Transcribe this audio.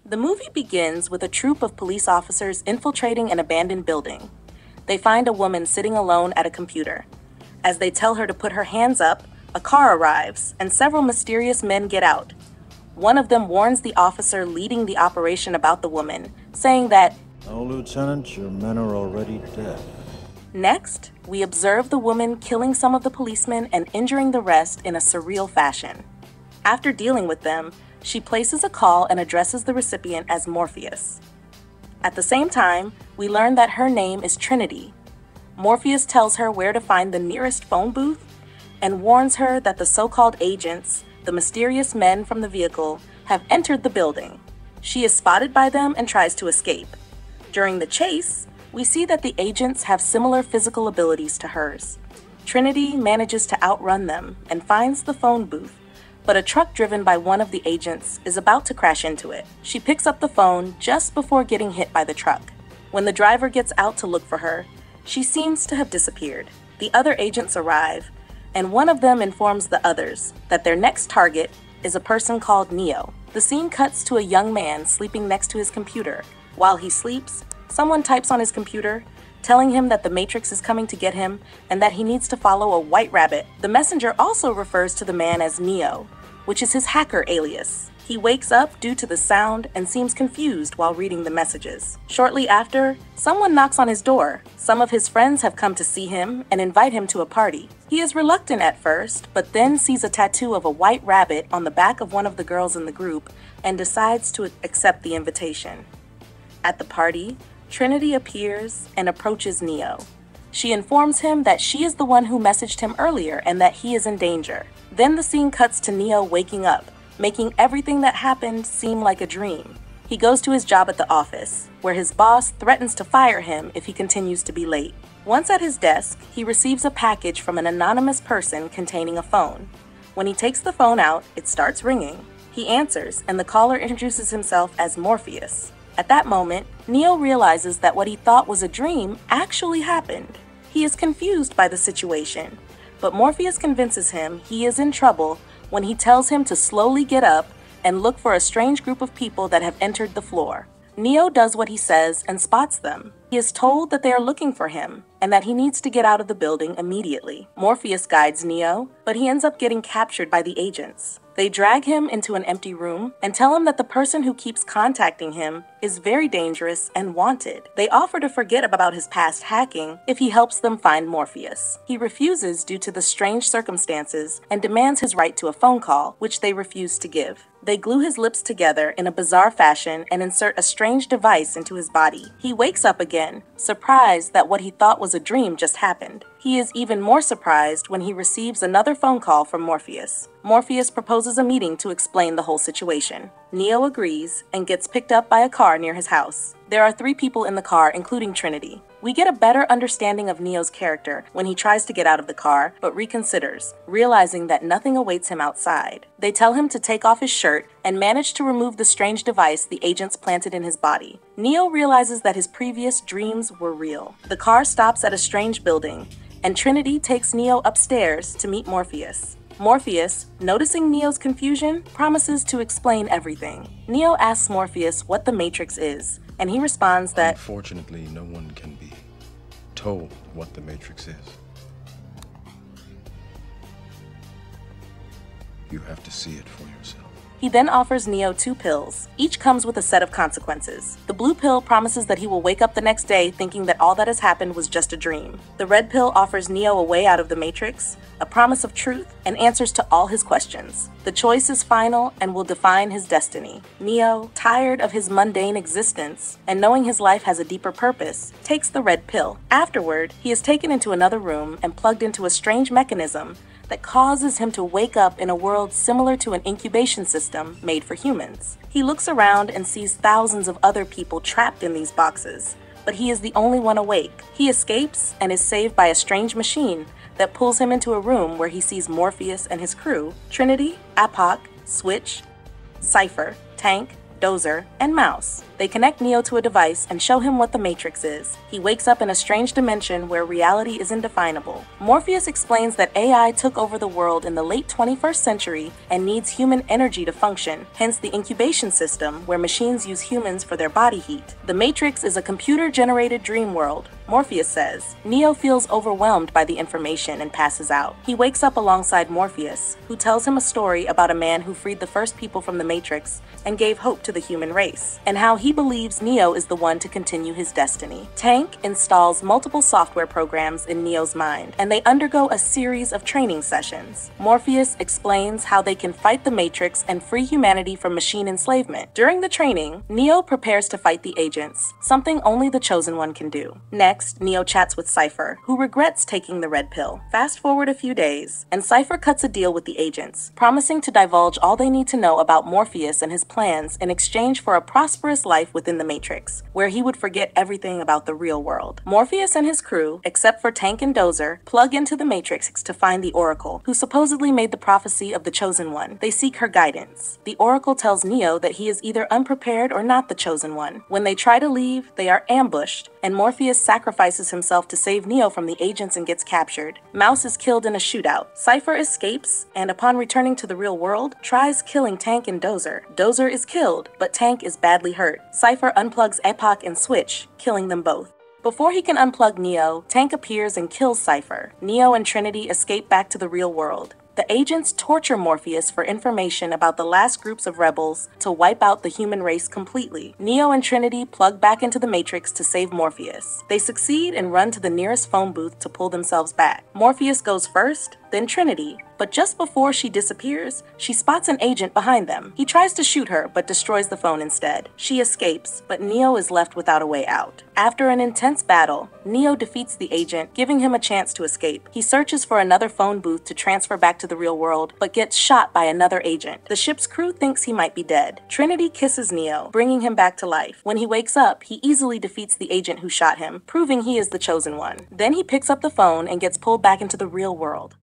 The movie begins with a troop of police officers infiltrating an abandoned building. They find a woman sitting alone at a computer. As they tell her to put her hands up, a car arrives, and several mysterious men get out. One of them warns the officer leading the operation about the woman, saying that, "No, Lieutenant, your men are already dead." Next, we observe the woman killing some of the policemen and injuring the rest in a surreal fashion. After dealing with them, she places a call and addresses the recipient as Morpheus. At the same time, we learn that her name is Trinity. Morpheus tells her where to find the nearest phone booth and warns her that the so-called agents, the mysterious men from the vehicle, have entered the building. She is spotted by them and tries to escape. During the chase, we see that the agents have similar physical abilities to hers. Trinity manages to outrun them and finds the phone booth, but a truck driven by one of the agents is about to crash into it. She picks up the phone just before getting hit by the truck. When the driver gets out to look for her, she seems to have disappeared. The other agents arrive, and one of them informs the others that their next target is a person called Neo. The scene cuts to a young man sleeping next to his computer. While he sleeps, someone types on his computer, telling him that the Matrix is coming to get him and that he needs to follow a white rabbit. The messenger also refers to the man as Neo, which is his hacker alias. He wakes up due to the sound and seems confused while reading the messages. Shortly after, someone knocks on his door. Some of his friends have come to see him and invite him to a party. He is reluctant at first, but then sees a tattoo of a white rabbit on the back of one of the girls in the group and decides to accept the invitation. At the party, Trinity appears and approaches Neo. She informs him that she is the one who messaged him earlier and that he is in danger. Then the scene cuts to Neo waking up, making everything that happened seem like a dream. He goes to his job at the office, where his boss threatens to fire him if he continues to be late. Once at his desk, he receives a package from an anonymous person containing a phone. When he takes the phone out, it starts ringing. He answers, and the caller introduces himself as Morpheus. At that moment, Neo realizes that what he thought was a dream actually happened. He is confused by the situation, but Morpheus convinces him he is in trouble when he tells him to slowly get up and look for a strange group of people that have entered the floor. Neo does what he says and spots them. He is told that they are looking for him and that he needs to get out of the building immediately. Morpheus guides Neo, but he ends up getting captured by the agents. They drag him into an empty room and tell him that the person who keeps contacting him is very dangerous and wanted. They offer to forget about his past hacking if he helps them find Morpheus. He refuses due to the strange circumstances and demands his right to a phone call, which they refuse to give. They glue his lips together in a bizarre fashion and insert a strange device into his body. He wakes up again, surprised that what he thought was a dream just happened. He is even more surprised when he receives another phone call from Morpheus. Morpheus proposes a meeting to explain the whole situation. Neo agrees and gets picked up by a car near his house. There are 3 people in the car, including Trinity. We get a better understanding of Neo's character when he tries to get out of the car, but reconsiders, realizing that nothing awaits him outside. They tell him to take off his shirt and manage to remove the strange device the agents planted in his body. Neo realizes that his previous dreams were real. The car stops at a strange building, and Trinity takes Neo upstairs to meet Morpheus. Morpheus, noticing Neo's confusion, promises to explain everything. Neo asks Morpheus what the Matrix is, and he responds that, "Unfortunately, no one can be told what the Matrix is. You have to see it for yourself." He then offers Neo 2 pills. Each comes with a set of consequences. The blue pill promises that he will wake up the next day thinking that all that has happened was just a dream. The red pill offers Neo a way out of the Matrix, a promise of truth, and answers to all his questions. The choice is final and will define his destiny. Neo, tired of his mundane existence and knowing his life has a deeper purpose, takes the red pill. Afterward, he is taken into another room and plugged into a strange mechanism that causes him to wake up in a world similar to an incubation system made for humans. He looks around and sees thousands of other people trapped in these boxes, but he is the only one awake. He escapes and is saved by a strange machine that pulls him into a room where he sees Morpheus and his crew, Trinity, Apoc, Switch, Cypher, Tank, Dozer, and Mouse. They connect Neo to a device and show him what the Matrix is. He wakes up in a strange dimension where reality is indefinable. Morpheus explains that AI took over the world in the late 21st century and needs human energy to function, hence the incubation system where machines use humans for their body heat. The Matrix is a computer-generated dream world, Morpheus says. Neo feels overwhelmed by the information and passes out. He wakes up alongside Morpheus, who tells him a story about a man who freed the first people from the Matrix and gave hope to the human race, and how he believes Neo is the one to continue his destiny. Tank installs multiple software programs in Neo's mind, and they undergo a series of training sessions. Morpheus explains how they can fight the Matrix and free humanity from machine enslavement. During the training, Neo prepares to fight the agents, something only the Chosen One can do. Next, Neo chats with Cypher, who regrets taking the red pill. Fast forward a few days, and Cypher cuts a deal with the agents, promising to divulge all they need to know about Morpheus and his plans in exchange for a prosperous life within the Matrix, where he would forget everything about the real world. Morpheus and his crew, except for Tank and Dozer, plug into the Matrix to find the Oracle, who supposedly made the prophecy of the Chosen One. They seek her guidance. The Oracle tells Neo that he is either unprepared or not the Chosen One. When they try to leave, they are ambushed, and Morpheus sacrifices himself to save Neo from the agents and gets captured. Mouse is killed in a shootout. Cypher escapes, and upon returning to the real world, tries killing Tank and Dozer. Dozer is killed, but Tank is badly hurt. Cypher unplugs Epoch and Switch, killing them both. Before he can unplug Neo, Tank appears and kills Cypher. Neo and Trinity escape back to the real world. The agents torture Morpheus for information about the last groups of rebels to wipe out the human race completely. Neo and Trinity plug back into the Matrix to save Morpheus. They succeed and run to the nearest phone booth to pull themselves back. Morpheus goes first, then Trinity. But just before she disappears, she spots an agent behind them. He tries to shoot her, but destroys the phone instead. She escapes, but Neo is left without a way out. After an intense battle, Neo defeats the agent, giving him a chance to escape. He searches for another phone booth to transfer back to the real world, but gets shot by another agent. The ship's crew thinks he might be dead. Trinity kisses Neo, bringing him back to life. When he wakes up, he easily defeats the agent who shot him, proving he is the Chosen One. Then he picks up the phone and gets pulled back into the real world.